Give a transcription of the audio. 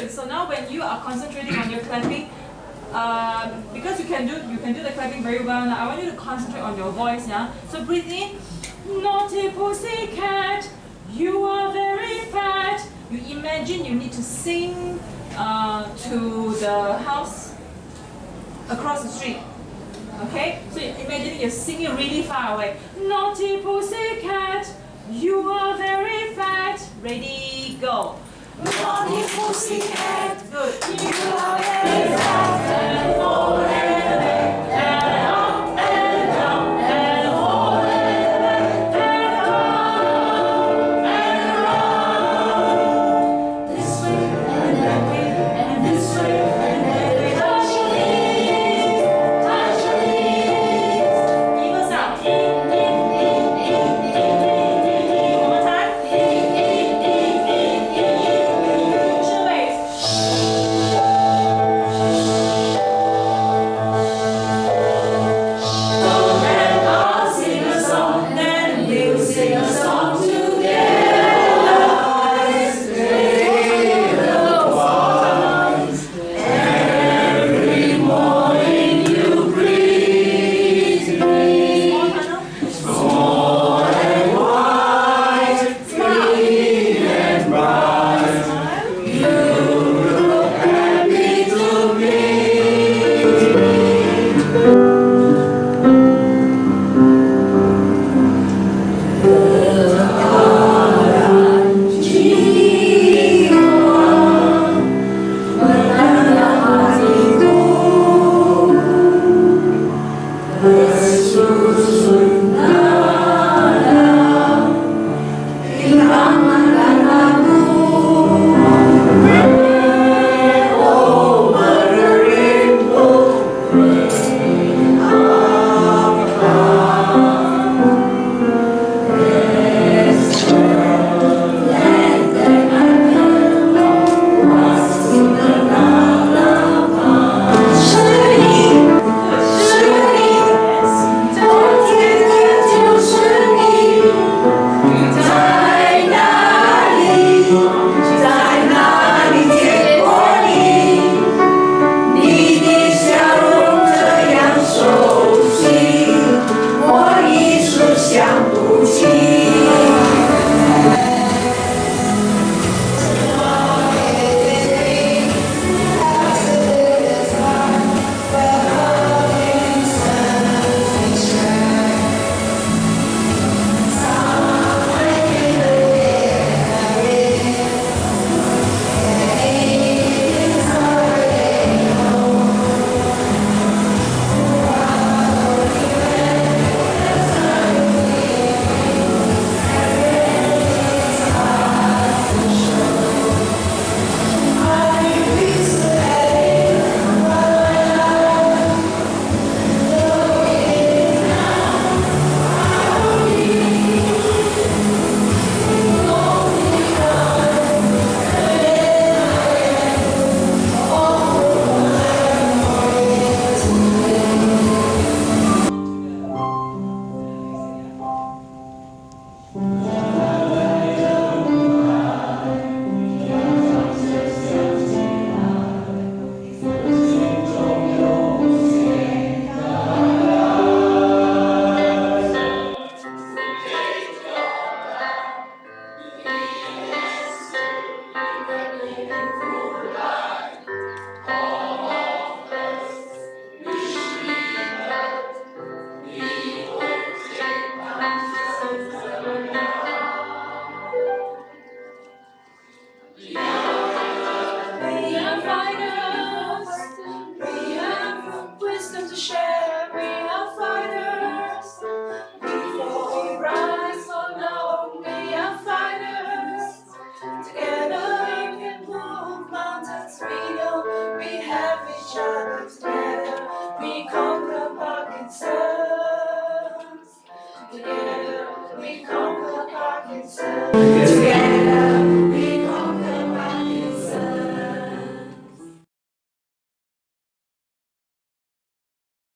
Good. So now when you are concentrating on your clapping, because you can do the clapping very well. Now I want you to concentrate on your voice. Yeah. So breathe in. Naughty pussycat, you are very fat. You imagine you need to sing to the house across the street. Okay? So imagine you're singing really far away. Naughty pussycat, you are very fat. Ready, go. Naughty pussycat, Good. you are very fat and full and up and down and full and up and around. This way and that way and this way and that way. Touch your leaves, touch your leaves. Eagle sound. One more time. Motion waves. So then I'll sing a song, then we'll sing a song together. Every morning you breathe me. Small and white, clean and bright. You look happy to me. We are fighters. We have wisdom to share. We are fighters. Before we rise for now, we are fighters. Together we can move mountains. We know we have each other. Together we conquer Parkinson's. Together we conquer Parkinson's. Together